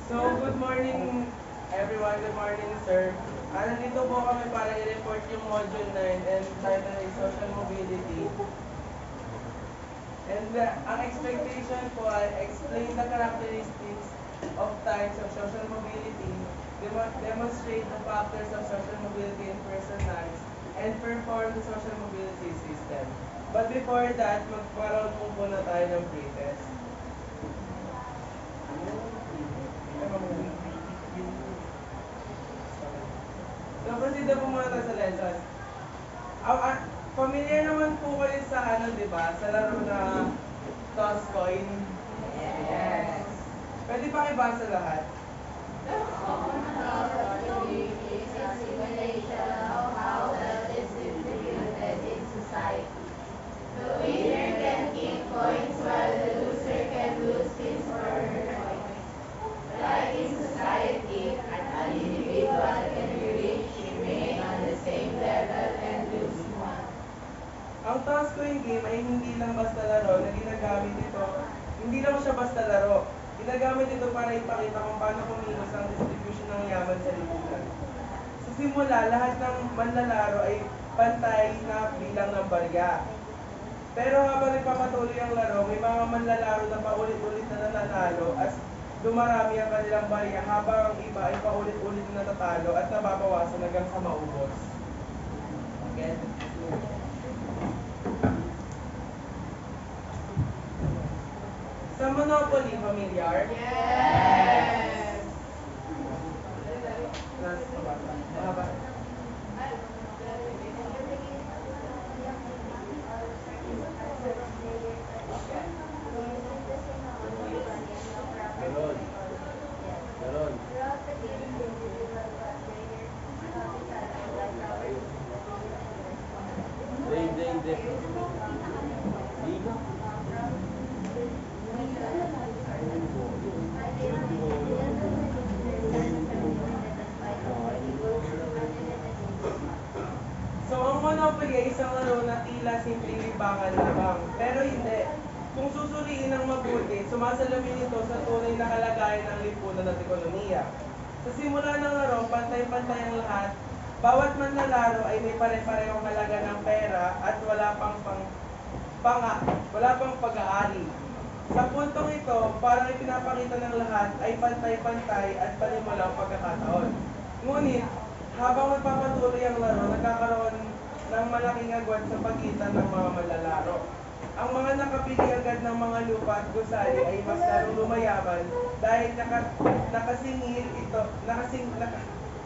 So, good morning everyone. Good morning, sir. Nandito po kami para i-report yung Module 9 and title is Social Mobility. And ang expectation po ay explain the characteristics of types of social mobility, demonstrate the factors of social mobility in persons, and perform the social mobility system. But before that, magkaroon po muna tayo ng pre-test. So, proceed na po muna tayo sa lesson. Familiar naman po kayo sa di ba? Sa laro na toss coin. Yes. Pwede pa ibasa lahat? Ang toss coin game ay hindi lang basta laro na ginagamit ito. Hindi lang siya basta laro. Ginagamit ito para ipakita kung paano kumilos ang distribution ng yaman sa lipunan. Sa simula, lahat ng manlalaro ay pantay na bilang ng barya. Pero habang nagpapatuloy ang laro, may mga manlalaro na paulit-ulit na nananalo at dumarami ang kanilang barya habang ang iba ay paulit-ulit na natatalo at nababawasan hanggang sa maubos. Okay? Sa Monopoly, familiar? Yes! Mahaba. Ganon. Ganon. Hindi. Hindi. So, ang Monopoly ay isang laro na tila simpleng libangan lamang. Pero hindi. Kung susuriin ng mabuti, sumasalamin ito sa tunay na kalagayan ng lipunan at ekonomiya. Sa simula ng laro, pantay-pantay ang lahat. Bawat manlalaro ay may pare-parehong halaga ng pera at wala pang pag-aari. Sa puntong ito, parang ipinapakita ng lahat ay pantay-pantay at panimulang pagkakataon. Ngunit, habang magpapatuloy ang laro, nagkakaroon ng malaking agwat sa pagitan ng mga manlalaro. Ang mga nakapili agad ng mga lupa at gusali ay mas lalong lumayaman dahil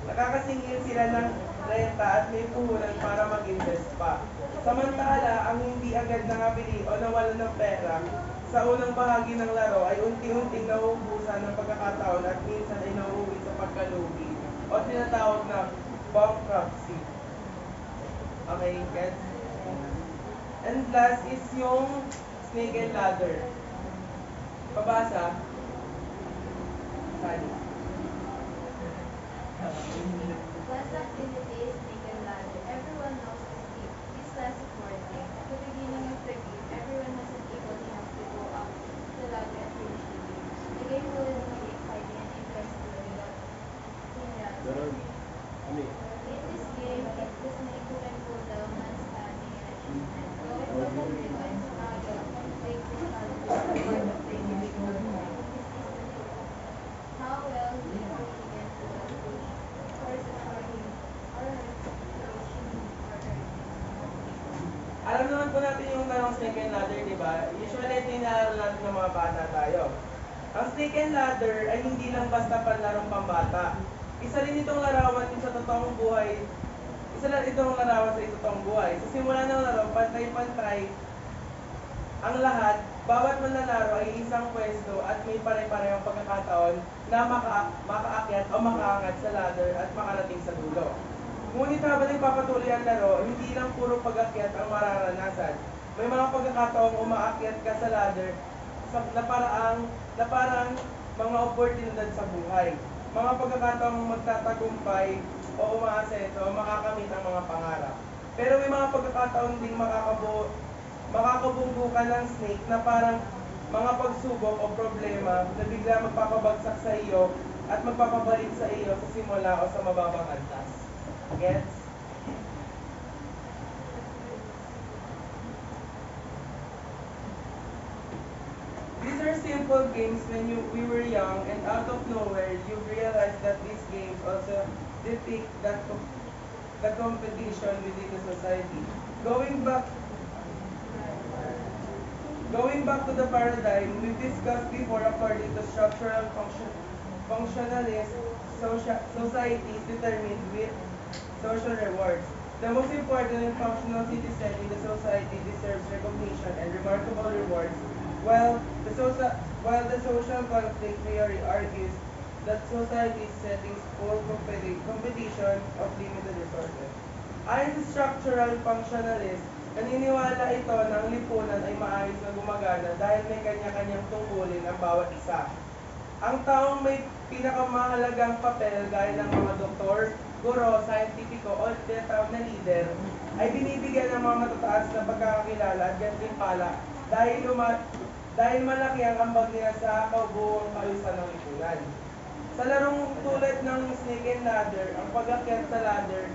nakakasingil sila ng renta at may puhunan para mag-invest pa. Samantala, ang hindi agad nakabili o nawalan ng pera sa unang bahagi ng laro ay unti-unting nauubusan ng pagkakataon at minsan ay nauuwi sa pagkalugi o tinatawag na bankruptcy. Okay, gets? And last is yung snake and ladder. Pabasa. Sali. Last activity is snake and ladder. Everyone knows this game. This lasts for a day. At the beginning of the game, everyone has an equal chance to go up the ladder and finish the game. The game will be exciting and interesting without Ganon. Ano eh? In this game, it's the snake who can pull down man's standing and achievement. Though it wasn't written, take this challenge as part of the individual life. How well do you think against the push? Horses are him, or racing, or Alam naman po natin yung larong snake and ladder, di ba? Usually, ito yung nalaro natin ng mga bata tayo. Ang snake and ladder ay hindi lang basta panlarong pambata. Isa rin itong larawan sa totoong buhay. Isa lang itong larawan sa totoong buhay. Sa simula ng laro, pantay-pantay ang lahat, bawat manlalaro ay isang pwesto at may pare-parehong pagkakataon na makaakyat o makaangat sa ladder at makarating sa dulo. Ngunit habang nagpapatuloy ang laro, hindi lang puro pag-akyat ang mararanasan. May mga pagkakataong umaakyat ka sa ladder na parang mga oportunidad sa buhay. Mga pagkakataong magtatagumpay o umaasenso o makakamit ang mga pangarap. Pero may mga pagkakataon ding makakabunggo ka ng snake na parang mga pagsubok o problema na bigla magpapabagsak sa iyo at magpapabalik sa iyo sa simula o sa mababang antas. Gets? These are simple games when we were young, and out of nowhere you realize that these games also depict the competition within the society. Going back Going back to the paradigm we've discussed before, according to structural functionalist societies determined with social rewards. The most important and functional citizen in the society deserves recognition and remarkable rewards, while the social conflict theory argues that society settings full competition of limited resources. Ayon sa structural functionalist, naniniwala ito na ang lipunan ay maayos na gumagana dahil may kanya-kanyang tungkulin ang bawat isa. Ang taong may pinakamahalagang papel gaya ng mga doktor, guro, scientifico o tinatawag na leader ay binibigyan ng mga matataas na pagkakakilala at gantimpala dahil malaki ang ambag nila sa kaubuong kaayusan ng lipunan. Sa larong tulad ng snake and ladder, ang pag-akyat sa ladder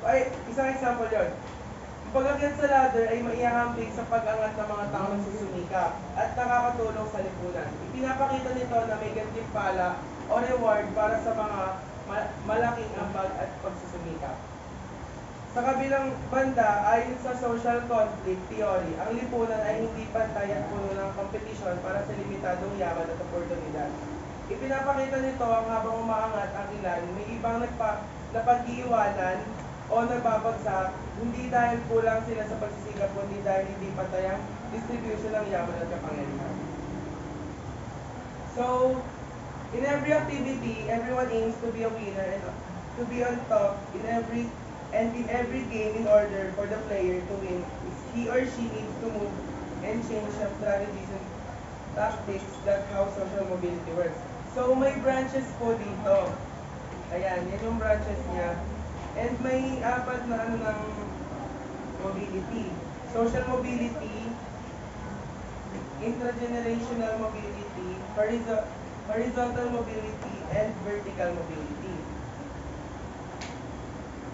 ay isang example yon. Ang pag-akyat sa ladder ay maihahambing sa pag-angat ng mga taong nagsusumikap at nakakatulong sa lipunan. Ipinapakita nito na may gantimpala o reward para sa mga malaking ambag at pagsusumikap. Sa kabilang banda, ayon sa social conflict theory, ang lipunan ay hindi pantay at puno ng kompetisyon para sa limitadong yaman at oportunidad. Ipinapakita nito ang habang umaangat ang ilan, may ibang napag-iiwanan o nababagsak, hindi dahil kulang sila sa pagsisikap, kundi dahil hindi pantay ang distribution ng yaman at kapangyarihan. So, in every activity, everyone aims to be a winner and to be on top in every game. In order for the player to win, he or she needs to move and change some strategies and tactics. That's how social mobility works. So, may branches po dito. Ayan, yan yung branches niya. And may apat na ng mobility. Social mobility, intragenerational mobility, horizontal mobility, and vertical mobility.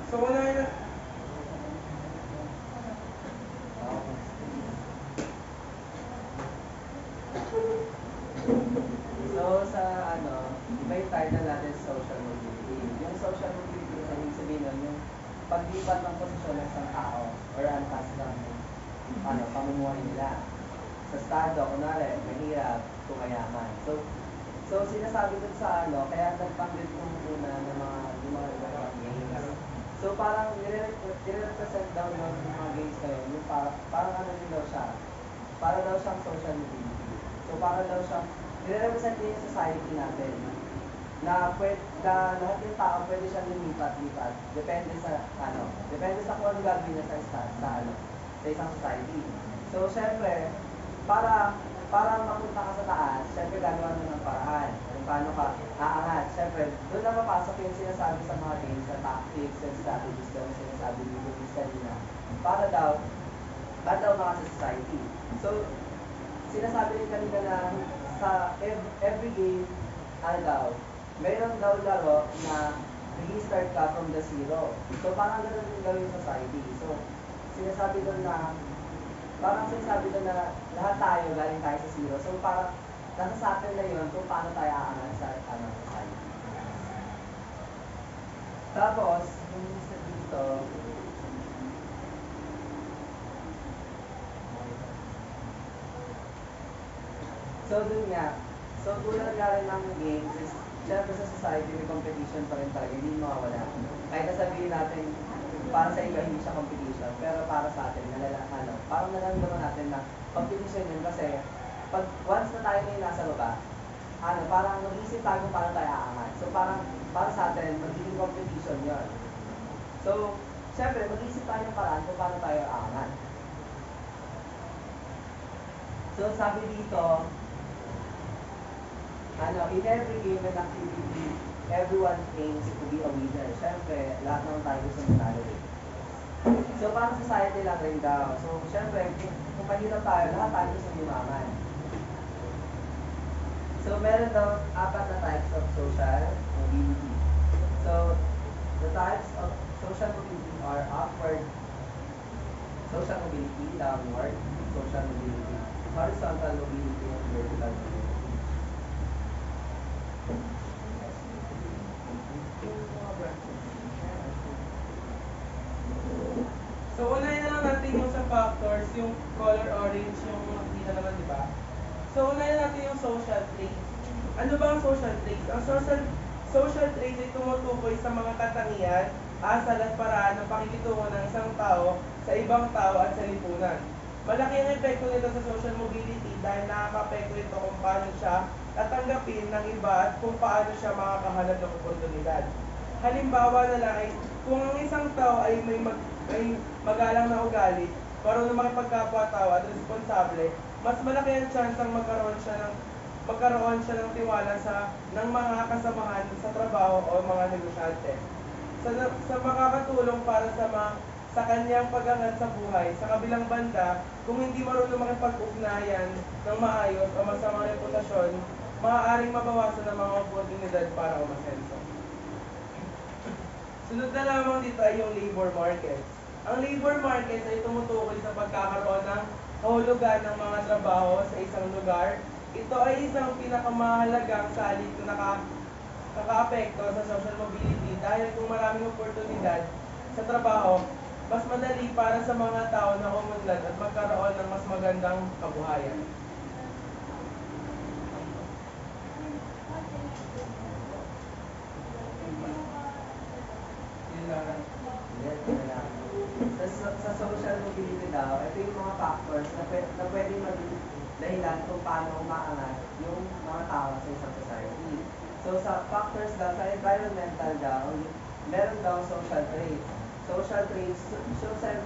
So, una So, sa iba yung title natin, social mobility. Yung social mobility, ibig sabihin nun, yung paglipat ng posisyon ng isang tao or antas ng pamumuhay nila. Sa estado, kunwari, mahirap, kumayaman. So sinasabi dun sa kaya nagpanggit nung una ng mga games. So, parang nire-represent daw ng mga games na yun, yung parang ano din daw siya, para daw siyang social mobility. So, para daw siyang, nire-represent din yung society natin, na lahat ng tao pwede siyang lumipat-lipat, depende sa kung ano gagawin niya sa isang society. So, syempre, para mapunta ka sa taas, syempre gagawa mo ng paraan kung paano ka aangat. Syempre, doon na mapasok yung sinasabi sa mga games, sa tactics and strategies daw sinasabi ni Luis kanina. Para daw mga sa society. So, sinasabi rin kanina na sa every game, mayroon daw laro na nag-start ka from the zero. So, parang ganoon din daw yung society. So, sinasabi doon na lahat tayo galing tayo sa zero. So, parang nasa sa atin na yun kung paano tayo aangat sa society. Tapos, yung isa dito, so dun nga, tulad nga rin ng games is, syempre sa society may competition pa rin talaga, hindi mawawala. Kahit nasabihin natin, para sa iba hindi siya competition, pero para sa atin, parang nalaman natin na competition yun kasi, once na tayo na yung nasa baba, parang mag-isip tayo kung paano tayo aangat. So parang, para sa atin, magiging competition yun. So, syempre, mag-isip tayo ng paraan kung paano tayo aangat. So, sabi dito, in every game and activity, everyone aims to be a winner. Siyempre, lahat naman tayo gusto manalo. So, parang society lang rin daw. So, syempre, kung mahirap tayo, lahat tayo gusto yumaman. So, meron daw apat na types of social mobility. So, the types of social mobility are upward social mobility, downward social mobility, horizontal mobility, and vertical mobility. So, unahin na lang natin yung sa factors, yung color orange, yung nakikita naman, di ba? So, unahin natin yung social traits. Ano ba ang social traits? Ang social traits ay tumutukoy sa mga katangian, asal at paraan ng pakikitungo ng isang tao sa ibang tao at sa lipunan. Malaki ang epekto nito sa social mobility dahil nakaka-apekto ito kung paano siya tatanggapin ng iba at kung paano siya makakahanap ng oportunidad. Halimbawa na lang ay kung ang isang tao ay may magalang na ugali, marunong makipagkapwa-tao at responsable, mas malaki ang chance ang magkaroon siya ng tiwala ng mga kasamahan sa trabaho o mga negosyante. Sa makakatulong para sa kanyang pag-angat sa buhay. Sa kabilang banda, kung hindi marunong makipag-ugnayan ng maayos o masamang reputasyon, maaaring mabawasan ng mga oportunidad para umasenso. Sunod na lamang dito ay yung labor market. Ang labor market ay tumutukoy sa pagkakaroon ng kahulugan ng mga trabaho sa isang lugar. Ito ay isang pinakamahalagang salik na nakakaapekto sa social mobility dahil kung maraming oportunidad sa trabaho, mas madali para sa mga tao na umunlad at magkaroon ng mas magandang kabuhayan. Yun lang. Yes, wala. Sa social mobility daw, ito yung mga factors na pwedeng maging dahilan kung paano umaangat yung mga tao sa isang society. So sa factors daw, sa environmental daw, meron daw social traits. Social traits, social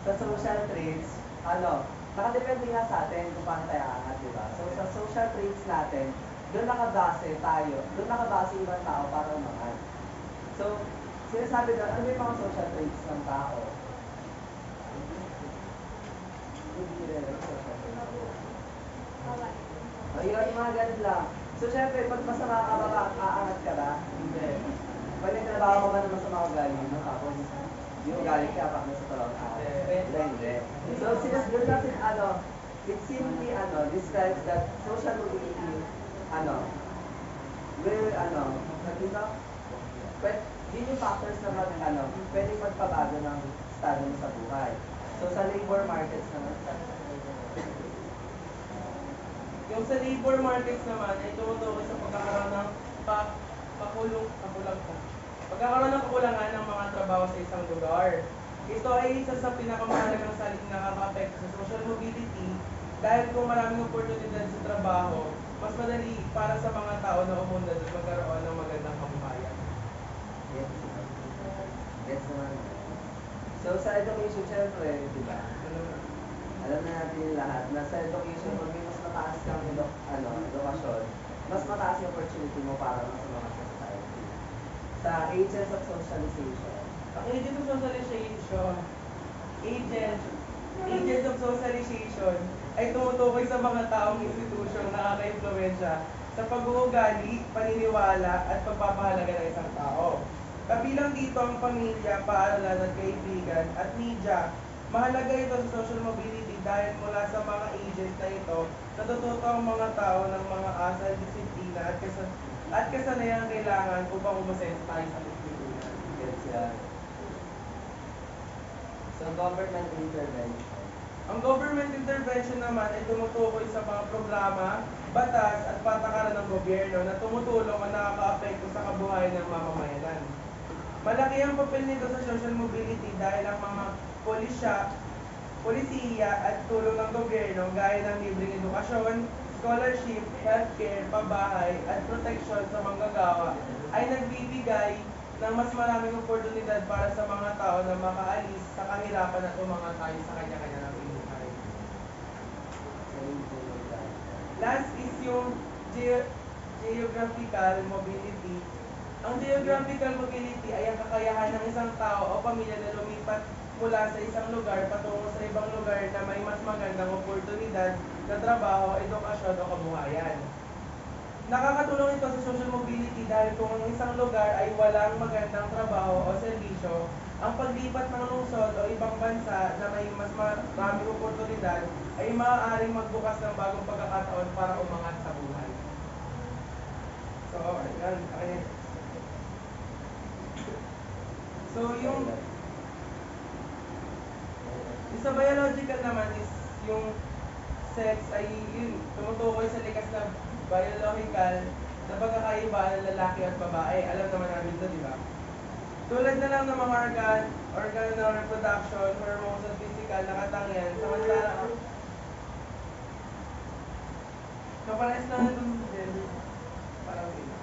sa social traits, nakadepende nga sa atin kung paano tayo aangat, di ba? So sa social traits natin, doon nakabase yung ibang tao para umangat. So, sinasabi doon, ano yung mga social traits ng tao? Hindi rin ang social traits. Ayun, mga ganun lang. So, syempre, pag masama ka ba, aangat ka ba? Hindi. Pag nagtrabaho ka ba na masama ugali mo, tapos yung ugali ka, pag nasa trabaho ka, hindi. So, doon kasi, it simply, describes that social mobility, yun yung factors na pwedeng magpabago ng estado mo sa buhay. So, sa labor markets naman, Yung sa labor markets naman ay tumutukoy sa pagkakaroon ng pagkakaroon ng kakulangan ng mga trabaho sa isang lugar. Ito ay isa sa pinakamahalagang salik na nakaka-apekto sa social mobility dahil kung maraming oportunidad sa trabaho, mas madali para sa mga tao na umunlad at magkaroon ng magandang kabuhayan. Gets naman. So, sa education, syempre, di ba? Alam na natin lahat na sa education, pag may mas mataas kang edukasyon, mas mataas yung opportunity mo para masama sa society. Sa agents of socialization. Ang agent of socialization ay tumutukoy sa mga taong institusyong nakaka-impluwensya sa pag-uugali, paniniwala at pagpapahalaga ng isang tao. Kabilang dito ang pamilya, paaralan at kaibigan at media. Mahalaga ito sa social mobility dahil mula sa mga agents na ito, natututo ang mga tao ng mga asal, disiplina at kasanayang kailangan upang umasenso tayo sa lipunan. Gets yan. So, government intervention. Ang government intervention naman ay tumutukoy sa mga programa, batas at patakaran ng gobyerno na tumutulong o nakakaapekto sa kabuhayan ng mamamayanan. Malaki ang papel nito sa social mobility dahil ang mga polisiya at tulong ng gobyerno gaya ng libreng edukasyon, scholarship, healthcare, pabahay at proteksyon sa manggagawa ay nagbibigay ng mas maraming oportunidad para sa mga tao na makaalis sa kahirapan at umangat tayo sa kanya-kanya ng buhay. Last is yung geographical mobility. Ang geographical mobility ay ang kakayahan ng isang tao o pamilya na lumipat mula sa isang lugar patungo sa ibang lugar na may mas magandang oportunidad na trabaho, edukasyon o kabuhayan. Nakakatulong ito sa social mobility dahil kung ang isang lugar ay walang magandang trabaho o serbisyo, ang paglipat ng lungsod o ibang bansa na may mas maraming oportunidad ay maaaring magbukas ng bagong pagkakataon para umangat sa buhay. So, yan. Okay. So, yung sa biological naman is yung sex ay yun, tumutukoy sa likas na biological na pagkakaiba ng lalaki at babae. Alam naman namin ito, di ba? Tulad na lang ng mga organ ng reproduction, hormones at physical na katangian, samantala kapares lang itong gender. Parang iba.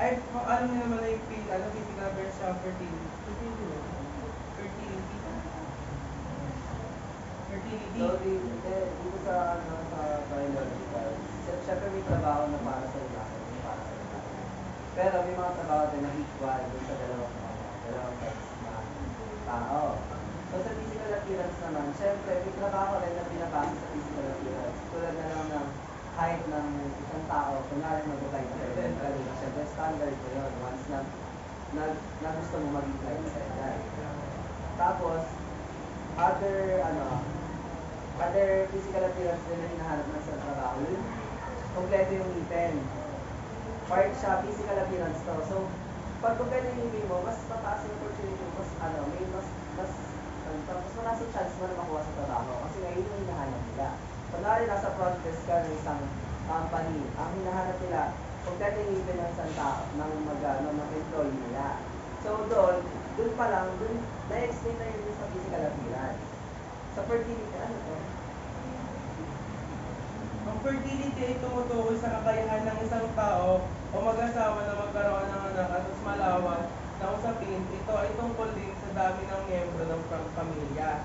Ay, alam niyo naman na yung physical versus fertility. Fertility. Fertility. So, dito sa, sa biological, syempre may trabaho na para sa lalaki, may para sa lalaki. Pero may mga trabaho din na equal dun sa dalawang sex na tao. So, sa physical appearance naman, syempre may trabaho rin na pinapasa sa physical appearance. Tulad na lang ng height ng isang tao, kunwari mag-apply ka sa dental, syempre standard mo yun once na gusto mo mag-apply sa dental. Tapos, other physical appearance din na hinahanap ng sa trabaho, yun, kompleto yung ngipin. Part siya, physical appearance to. So, pag kompleto yung ngipin mo, mas mataas yung opportunity, mas mataas yung chance mo na makuha sa trabaho. Kasi ngayon yung hinahanap nila. Kunwari, nasa front desk ka ng isang company, ang hinahanap nila, kompleto yung ngipin ng isang tao, ng employee nila. So, doon pa lang, na-explain na yun sa physical appearance. Sa fertility, ano to? Ang fertility ay tumutukoy sa kakayahan ng isang tao o mag-asawa na magkaroon ng anak at mas malawak na usapin. Ito ay tungkol din sa dami ng miyembro ng pamilya.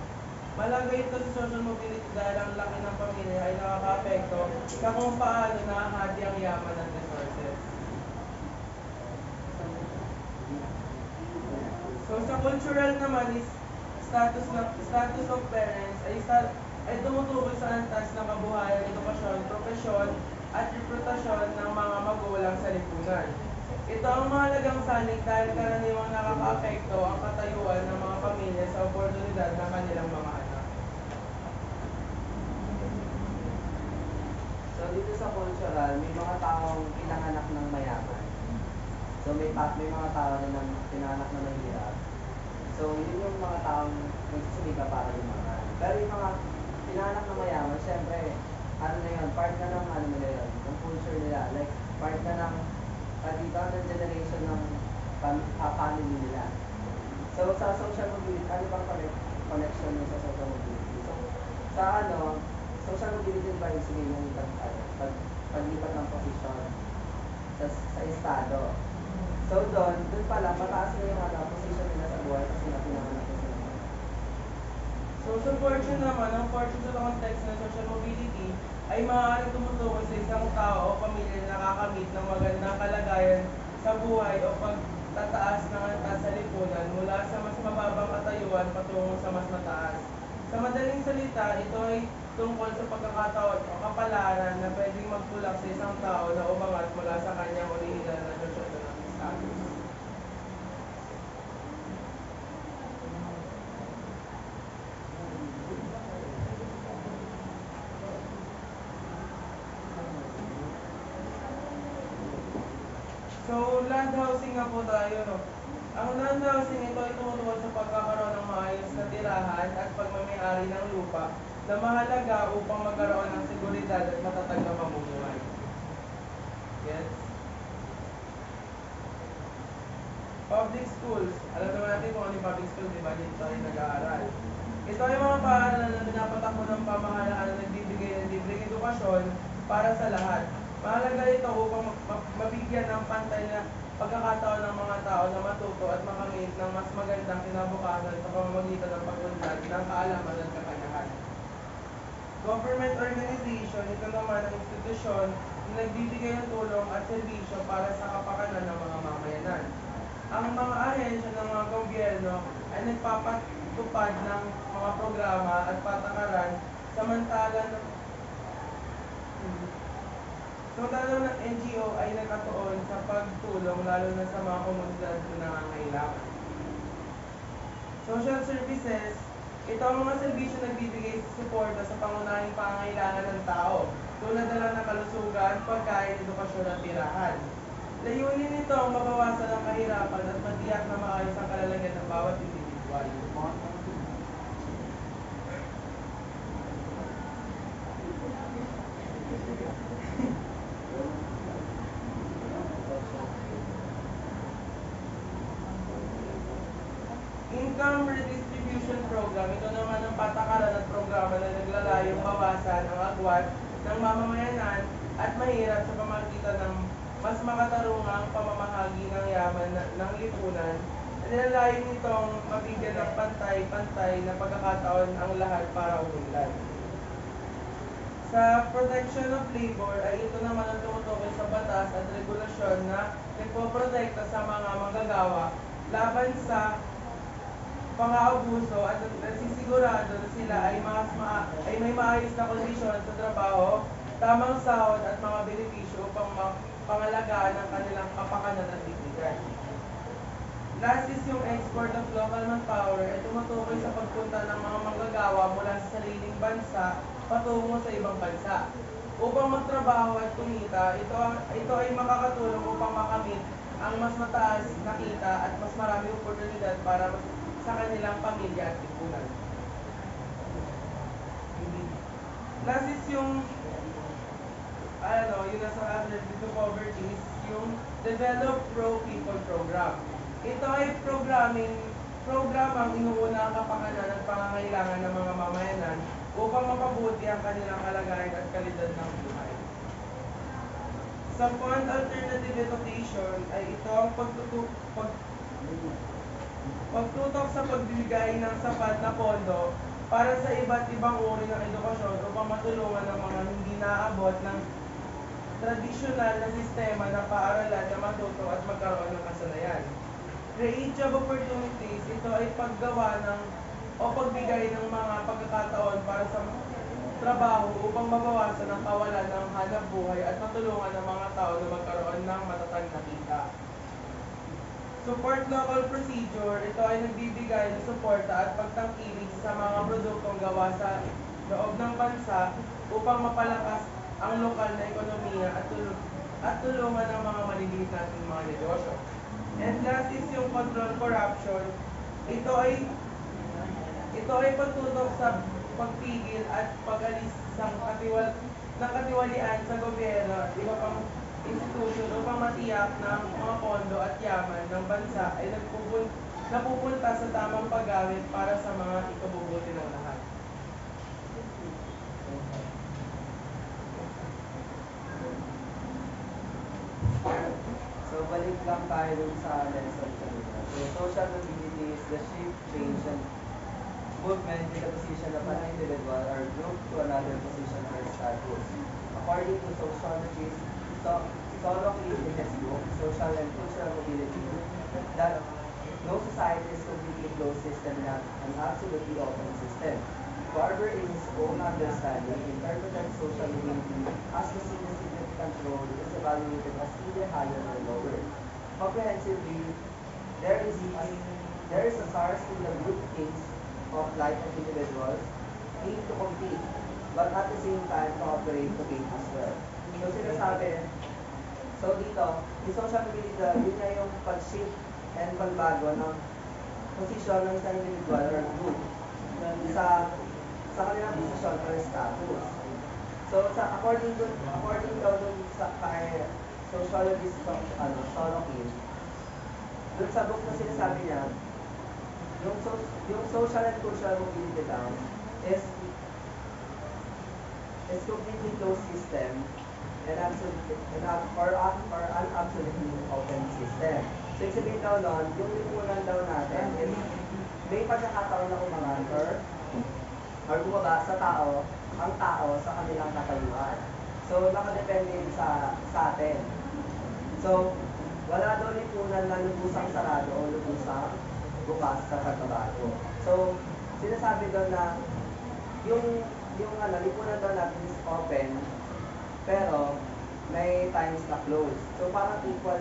Malaga ito sa social mobility dahil ang laki ng pamilya ay nakaka-apekto sa kung paano nahahati ang yaman at resources. So sa cultural naman is status of parents ay tumutukoy sa antas ng kabuhayan, edukasyon, propesyon at reputasyon ng mga magulang sa lipunan. Ito ang mahalagang sanig dahil karaniwang nakakaapekto ang katayuan ng mga pamilya sa oportunidad ng kanilang mga anak. So, dito sa cultural, may mga taong pinanganak ng mayaman. So, may mga tao na pinanganak na mahirap. So, yun yung mga taong nagsisumika para lumaman. Pero yung mga pinanganak na mayaman, syempre, part na ng nila yun, ng culture nila. Like, part na ng generation ng family nila. So, sa social mobility, ano bang connection nyo sa social mobility? So, sa social mobility ba yung sabihin yung paglipat ng posisyon sa estado. So, doon pa lang, mataas na yung posisyon nila sa buhay kasi napinanganak na sila. So sa fortune naman, ang fortune sa context ng social mobility ay maaaring tumutukoy sa isang tao o pamilya na nakakamit ng magandang kalagayan sa buhay o pagtataas ng antas sa lipunan mula sa mas mababang katayuan patungo sa mas mataas. Sa madaling salita, ito ay tungkol sa pagkakataon o kapalaran na pwedeng magtulak sa isang tao na umangat mula sa kanyang orihinal na socio-economic status. So, land housing nga po tayo, no? Ang land housing ito ay tumutukoy sa pagkakaroon ng maayos na tirahan at pagmamayari ng lupa na mahalaga upang magkaroon ng seguridad at matatag na pamumuhay. Yes? Public schools. Alam naman natin kung ano yung public school, di ba? Dito tayo nag-aaral. Ito ay mga paaralan na pinapatakbo ng pamahalaan na nagbibigay ng libreng edukasyon para sa lahat. Mahalaga ito upang mabigyan ng pantay na pagkakataon ng mga tao na matuto at makamit ng mas magandang kinabukasan sa pamamagitan ng pag-unlad ng kaalaman at kakayahan. Government organization, ito naman ang institusyon na nagbibigay ng tulong at serbisyo para sa kapakanan ng mga mamayanan. Ang mga ahensya ng mga gobyerno ay nagpapatupad ng mga programa at patakaran samantalang ng NGO ay nakatuon sa pagtulong lalo na sa mga komunidad na nangangailangan. Social services, ito ang mga serbisyo na nagbibigay suporta sa pangunahing pangangailangan ng tao, tulad na lang ng kalusugan, pagkain, edukasyon at tirahan. Layunin nito ang mabawasan ang kahirapan at matiyak na maayos ang kalalagyan ng bawat individual. Income Redistribution Program, ito naman ang patakaran at programa na naglalayong bawasan ang agwat ng mamamayanan at mahirap sa pamagitan ng mas makatarungang pamamahagi ng yaman ng lipunan. Nilalayo nitong mabigyan ng pantay-pantay na pagkakataon ang lahat para umunlad. Sa protection of labor ay ito naman ang tumutukoy sa batas at regulasyon na nagpoprotekta sa mga manggagawa laban sa pang-aabuso at nagsisigurado na sila ay may maayos na kondisyon sa trabaho, tamang sahod at mga benepisyo upang pangalagaan ang kanilang kapakanan at dignidad. Last is yung export of local manpower ay tumutukoy sa pagpunta ng mga manggagawa mula sa sariling bansa patungo sa ibang bansa. Upang magtrabaho at kumita, ito ay makakatulong upang makamit ang mas mataas na kita at mas maraming oportunidad para sa kanilang pamilya at lipunan. Last is yung yun nasa alternative to poverty is yung Develop Pro People Program. Ito ay programang inuuna ang kapakanan at pangangailangan ng mga mamayanan upang mapabuti ang kanilang kalagayan at kalidad ng buhay. Sa Fund Alternative Education ay ito ang pagtutok sa pagbibigay ng sapat na pondo para sa iba't ibang uri ng edukasyon upang matulungan ang mga hindi naaabot ng tradisyonal na sistema ng paaralan na matuto at magkaroon ng kasanayan. Create job opportunities, ito ay paggawa o pagbigay ng mga pagkakataon para sa trabaho upang mabawasan ang kawalan ng hanap buhay at matulungan ang mga tao na magkaroon ng matatag na kita. Support local procedure, ito ay nagbibigay ng suporta at pagtangkilik sa mga produktong gawa sa loob ng bansa upang mapalakas ang lokal na ekonomiya at tulungan ang mga maliliit nating mga negosyo. And last is yung control corruption. Ito ay pagtutok sa pagpigil at pag-alis ng katiwalian sa gobyerno at iba pang institusyon upang matiyak na mga pondo at yaman ng bansa ay napupunta sa tamang paggamit para sa mga ikabubuti ng lahat. So, balik lang tayo dun sa lesson kanina. So, social mobility is the shift, change, and movement in the position of an individual or group to another position or status. According to sociologist Solomon in his book, Social and Cultural Mobility, that no society is completely closed system and an absolutely open system. Barber, in his own understanding, interpreted social mobility as the significant role is evaluated as either higher or lower. Comprehensively, there is a source in the groupings of life of individuals need to compete, but at the same time cooperate to gain as well. So sinasabi, so dito, yung social mobility, yun na yung pag-shift and pagbago ng posisyon ng isang individual or group sa kanilang posisyon or status. So according daw dun sa kay sociologist Sorokin, dun sa book na sinasabi niya, yung social and cultural mobility daw is completely closed system or an absolutely open system. So, ibig sabihin daw nun, yung lipunan daw natin is may pagkakataon na umangat or bumaba sa tao, ang tao sa kanilang katayuan. So, nakadepende yun sa atin. So, wala daw lipunan na lubusang sarado o lubusang bukas sa pagbabago. So, sinasabi daw na yung lipunan daw natin is open, pero may times na close. So, parang equal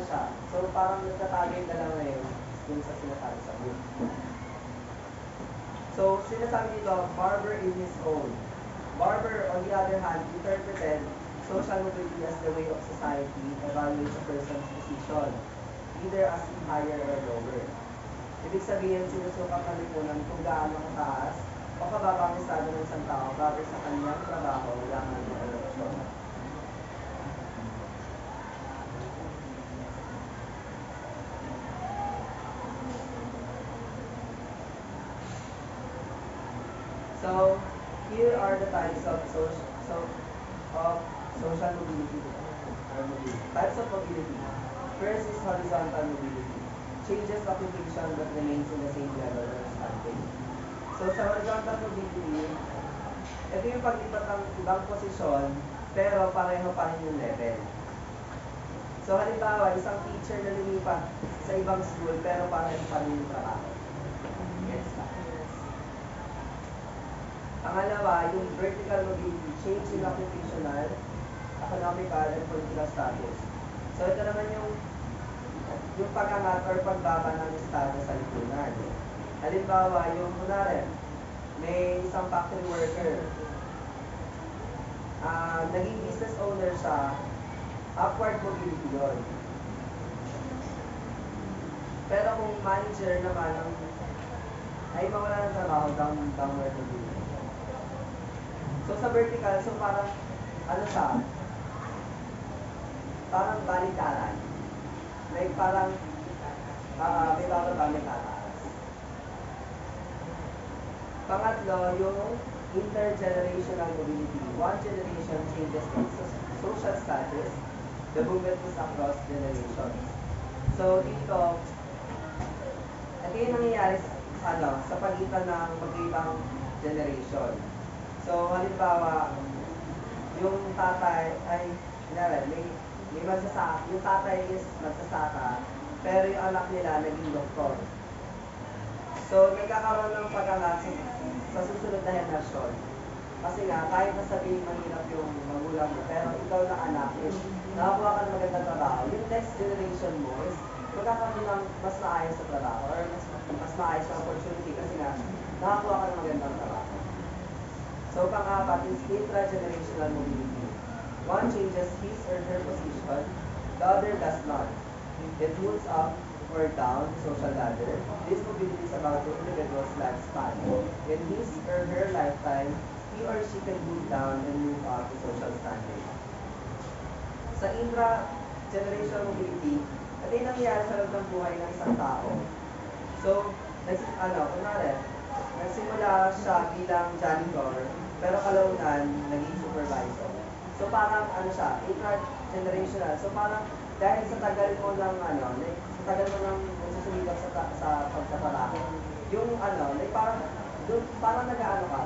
siya. So, parang nagtatago yung dalawa na yun dun sa sinasabi sa book. So, sinasabi dito, Barber in his own. Barber, on the other hand, interpreted social mobility as the way of society evaluates a person's position, either as higher or lower. Ibig sabihin, sinusukat ng lipunan kung gaano kataas o kababa ang estado ng isang tao batay sa kanyang trabaho lamang ng edukasyon. So, here are the types of social mobility or mobility. Types of mobility. First is horizontal mobility. Changes occupation but remains in the same level or standing. So, sa horizontal mobility, ito yung paglipat ng ibang posisyon pero pareho pa rin yung level. So, halimbawa, isang teacher na lumipat sa ibang school pero pareho pa rin yung trabaho. Gets ba? Pangalawa, yung vertical mobility, change in occupational, economical, and political status. So, ito naman yung pag-angat or pagbaba ng estado sa lipunan. Halimbawa, yung kunwari, may isang factory worker, naging business owner siya, upward mobility yun. Pero kung manager naman ay mawala ng trabaho, downward mobility. So sa vertical, so parang, siya, parang baliktaran. Like parang, may bababa, may tataas. Pangatlo, yung intergenerational mobility. One generation changes its social status, the movement is across generations. So dito, ito yung nangyayari sa pagitan ng magkaibang generation. So, halimbawa, yung tatay ay, may magsasaka, yung tatay is magsasaka, pero yung anak nila naging doktor. So, nagkakaroon ng pag-angat sa susunod na henerasyon. Kasi nga, kahit na sabihin mahirap yung magulang mo, pero ikaw na anak is, nakakuha ka ng magandang trabaho. Yung next generation mo is, magkakaroon ng mas maayos sa trabaho, or mas maayos na opportunity kasi nga, nakakuha ka ng magandang trabaho. So, pang-apat is intra-generational mobility. One changes his or her position, the other does not. It moves up or down the social ladder. This mobility is about the individual's lifespan. In his or her lifetime, he or she can move down and move up the social standing. Sa intra-generational mobility, ito yung nangyayari sa loob ng buhay ng isang tao. So, kunwari, nagsimula siya bilang janitor, pero kalaunan, naging supervisor. So, parang, siya, intra-generational. So, parang, dahil sa tagal mo ng, sa tagal mo ng nagsusumikap sa pagtatrabaho, yung, parang nag-ano ka,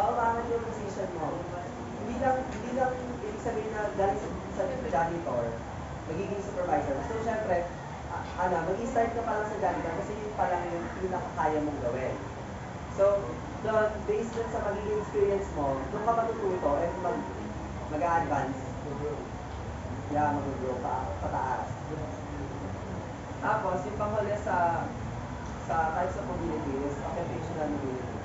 umangat yung position mo. Hindi lang, ibig sabihin na dahil sa janitor, magiging supervisor. So, syempre, mag-i-start ka pa lang sa janitor kasi yun pa lang yung pinakakaya mong gawin. So, doon, based dun sa magiging experience mo, doon ka matututo and mag-a-advance. Yeah, mag-grow pa, pataas. Tapos, yung panghuli sa types of mobility is occupational mobility.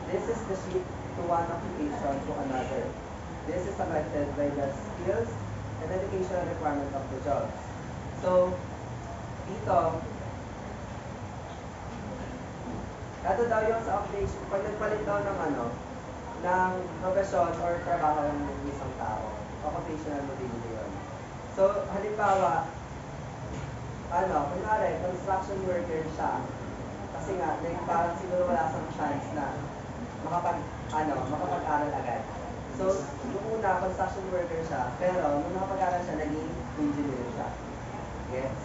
This is the shift to one occupation to another. This is affected by the skills and educational requirement of the job. So, dito, ito daw yung sa occupation, pag nagpalit daw ng profesyon or trabaho ng isang tao, occupational mobility yun. So, halimbawa, kunwari, construction worker siya, kasi nga, parang siguro wala siyang chance na makapag-aral agad. So, yung una, construction worker siya, pero nung nakapag-aral siya, naging engineer siya. Yes?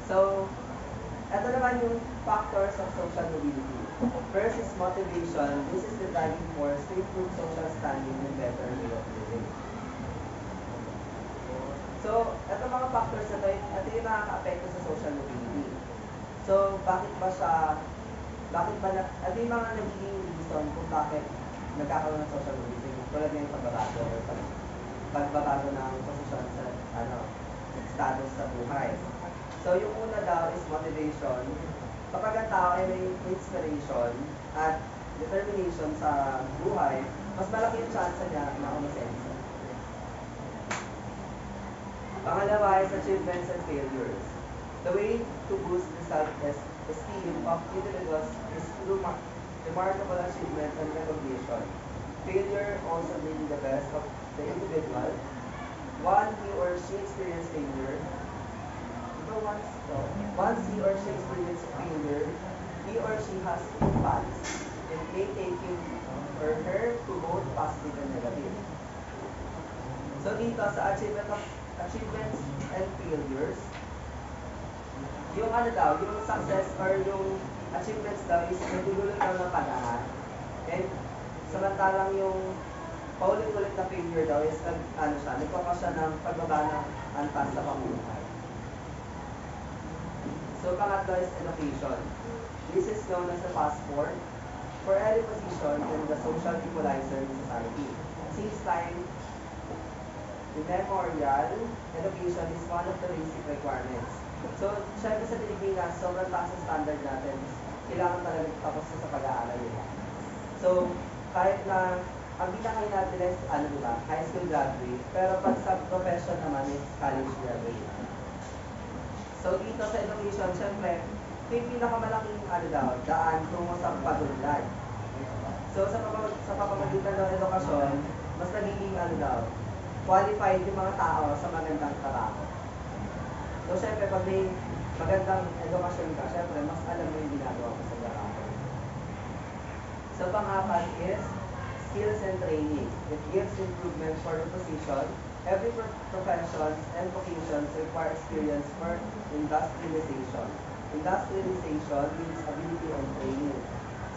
So, ito naman yung factors of social mobility. First is motivation. This is the driving force to improve social standing and better way of living. So, ito mga factors na ito yung nakaka-apekto sa social mobility. So, bakit ba, ito yung mga nagiging reason kung bakit nagkakaroon ng social mobility. Tulad ng pagbabago or pagbabago ng posisyon sa, status sa buhay. So, yung una daw is motivation. Kapag ang tao ay may inspiration at determination sa buhay, mas malaki yung chance niya na umasenso. Pangalawa is achievements and failures. The way to boost the self-esteem of individuals is through remarkable achievement and recognition. Failure also being the best of the individual. Once he or she experiences failure, once he or she experiences failure, he or she has two paths. It may take him or her to both positive and negative. So dito sa achievements and failures, yung yung success or yung achievements daw is nagdudulot daw ng pag-angat. And samantalang yung paulit-ulit na failure daw is nagkakos siya ng pagbaba ng antas sa pamumuhay. So pangatlo is education. This is known as a passport for any position in the social equalizer in society. Since time immemorial, education is one of the basic requirements. So, syempre sa Pilipinas, sobrang taas ang standard natin. Kailangan talaga tapos sa pag-aaral nila. So, kahit na ang pinakain natin is, high school graduate, pero pag sa profession naman is college graduate. So, dito sa education, syempre, ito yung pinakamalaking daan tungo sa pag-unlad. So, sa pamamagitan ng edukasyon, mas nagiging qualified yung mga tao sa magandang trabaho. So, syempre, pag may magandang edukasyon ka, syempre, mas alam mo yung ginagawa mo sa trabaho. So, pang-apat is skills and training. It gives improvement for the position. Every profession and vocations require experience for industrialization. Industrialization means ability and training.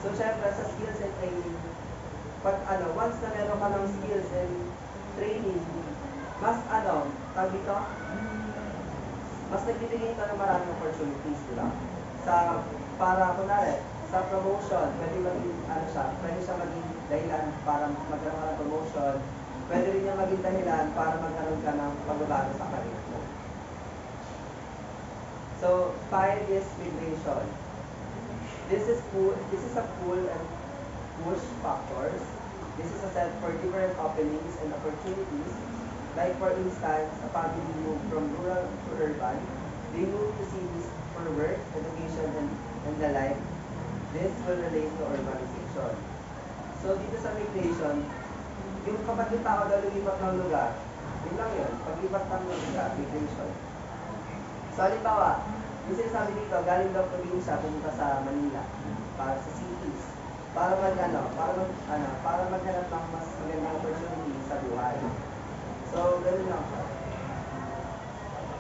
So, syempre, sa skills and training, pag once na meron ka ng skills and training, mas mas nagbibigay ka ng maraming opportunities, di ba? Para kunwari, sa promotion, pwede siya maging dahilan para magkaroon ka ng promotion, pwede rin niya maging dahilan para magkaroon ka ng pagbabago sa career mo. So, 5 is migration. This is a pull and push factors. This is a set for different openings and opportunities. Like for instance, a family move from rural to urban. They move to cities for work, education, and the like. This will relate to urbanization. So dito sa migration, yung kapag yung tao daw lumipat ng lugar, yun lang yun, paglipat ng lugar, migration. So halimbawa, yung sinasabi dito, galing daw probinsya pumunta sa Manila, para sa cities, para maghanap ng mas magandang opportunity sa buhay. So, ganun lang siya.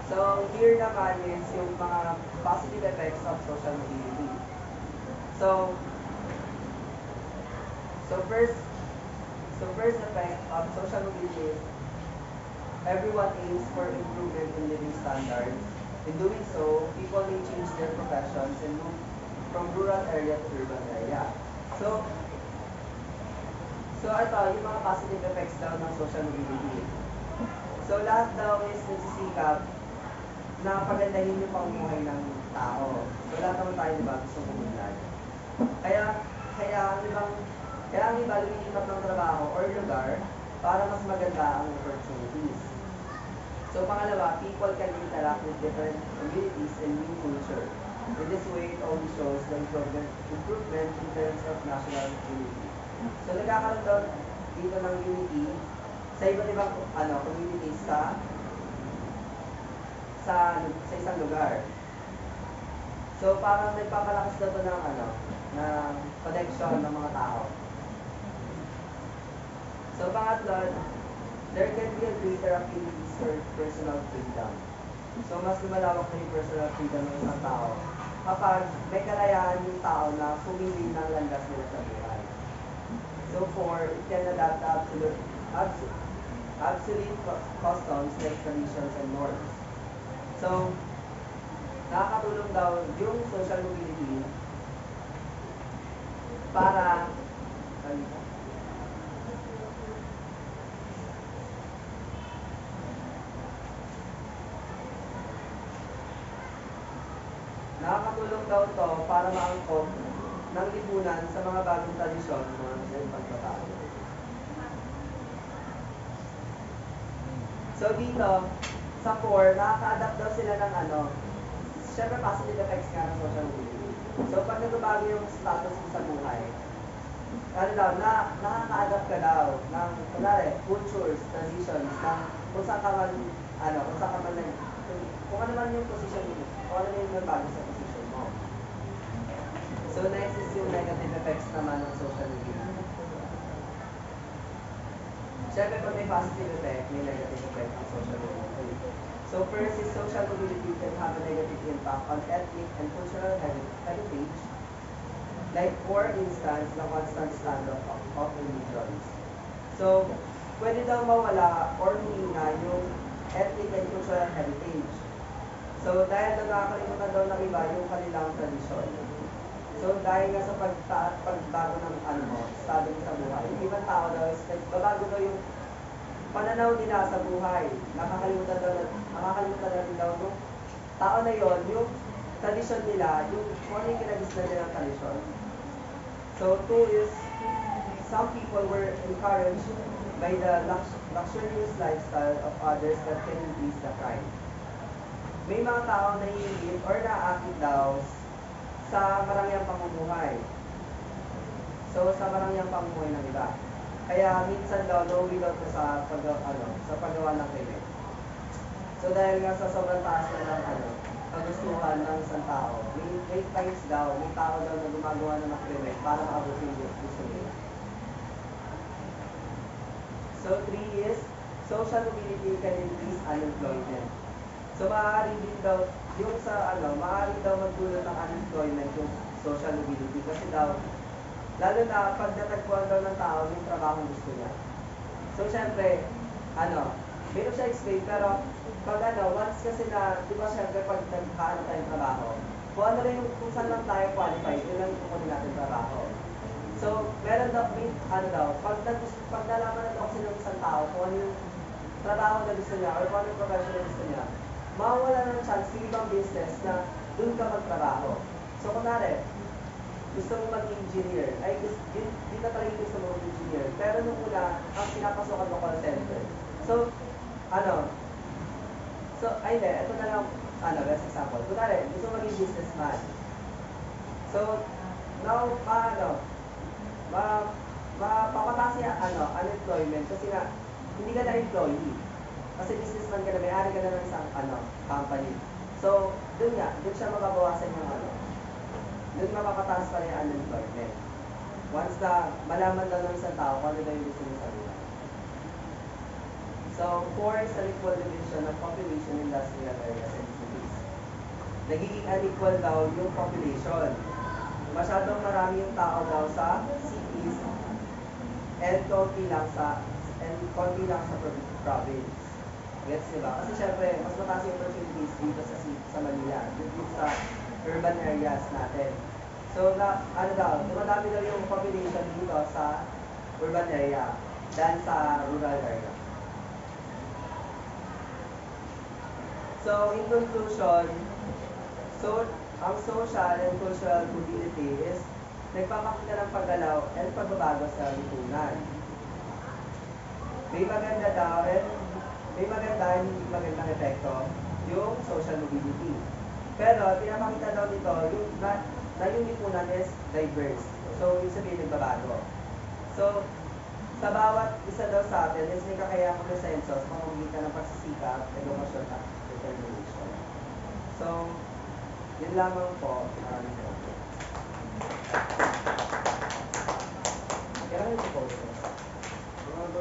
So, here naman is yung mga positive effects of social mobility. So first effect of social mobility is everyone aims for improvement in living standards. In doing so, people may change their professions and move from rural area to urban area. So ito, yung mga positive effects daw ng social mobility. So, lahat daw is nagsisikap na pagandahin yung pamumuhay ng tao. So, lahat naman tayo, diba, gusto umunlad. Kaya ang iba lumilipat ng trabaho or lugar para mas maganda ang opportunities. So, pangalawa, people can interact with different communities and new culture. In this way, it only shows the improvement in terms of national unity. So, nagkakaroon daw dito ng unity sa iba't ibang communities sa isang lugar. So, parang nagpapalakas na to ng ng connection ng mga tao. So, pangatlo, there can be a greater activities for personal freedom. So, mas lumalawak na yung personal freedom ng isang tao kapag may kalayaan yung tao na pumili ng landas nila sa buhay. So, it can adapt to obsolete customs like traditions and norms. So, nakakatulong daw yung social mobility para nakakatulong daw to para maangkop ng lipunan sa mga bagong tradisyon ng pagbabago. So dito, sa core, nakaka-adapt daw sila ng syempre positive effects nga ng social mobility. So pag nagbabago yung status mo sa buhay, nakaka-adapt ka daw ng, kunwari, cultures, traditions, ng kung saan ka man, kung ano man yung position mo, kung ano yung nagbago sa position mo. So next is yung negative effects naman ng social media. Siyempre, pag may positive effect, may negative effect ng social mobility. So first is social mobility can have a negative impact on ethnic and cultural heritage. Like for instance, the constant standoff of religions. So, pwede daw mawala or humina yung ethnic and cultural heritage. So, dahil nakakalimutan daw ng iba yung kanilang tradisyon. So, dahil nga sa pagbago ng estado mo sa buhay, yung ibang tao daw is babago daw yung pananaw nila sa buhay. Nakakalimutan na rin daw nung tao na yon yung tradisyon nila, yung kung ano yung kinagisnan nilang tradisyon. So, two is, some people were encouraged by the luxurious lifestyle of others that can increase the crime. May mga taong naiingit or naaakit daw sa marangyang pamumuhay. So, sa marangyang pamumuhay ng iba. Kaya, minsan daw, low daw sa paggawa ng krimen. So, dahil nga sa sobrang taas na ng kagustuhan ng isang tao, may times daw, may tao daw na gumagawa ng krimen para maabot yung gusto nila. So, 3 is, social mobility can increase unemployment. So, maaari daw magdulot ng unemployment yung social mobility. Kasi daw, lalo na pag natagpuan daw ng tao yung trabaho gusto niya. So, syempre, meron siya explain, pero pag once kasi na, di ba syempre pag naghahanap tayong trabaho, kung saan lang tayo qualified, yun lang yung kukunin natin trabaho. So, meron daw, pag nalaman na daw kasi ng isang tao kung ano yung trabaho na gusto niya or kung ano yung profession na gusto niya, mawawala ng chance yung ibang business na doon ka magtrabaho. So, kunwari, gusto mo mag-engineer, di na talaga gusto mo mag-engineer, pero nung una, ang pinapasokan mo call center. So, ito na lang, best example. Kunwari, gusto mo maging businessman. So, now, mapapataas yung unemployment kasi nga, hindi ka na employee. Kasi businessman ka na, may-ari ka na ng isang company. So, doon siya mababawasan yung doon mapapataas pa rin yung unemployment. Once na malaman daw ng isang tao kung ano daw yung gusto niya sa buhay. So, 4 is unequal division of population in industrial areas and cities. Nagiging unequal daw yung population. Masyadong marami yung tao daw sa cities and konti lang sa province. Gets diba? Kasi syempre, mas mataas yung opportunities dito sa Manila, dito sa urban areas natin. So, dumadami daw yung population dito sa urban area than sa rural area. So, in conclusion, ang social and cultural mobility is nagpapakita ng paggalaw at pagbabago sa lipunan. May maganda and hindi magandang epekto yung social mobility. Pero, pinapakita daw dito na yung lipunan is diverse. So, ibig sabihin nagbabago. So, sa bawat isa daw sa atin is may kakayahang kumonsenso sa pamamagitan ng pagsisikap, edukasyon at determination. So, Yun lamang po. Maraming salamat. Kailangan ito po. Mga ba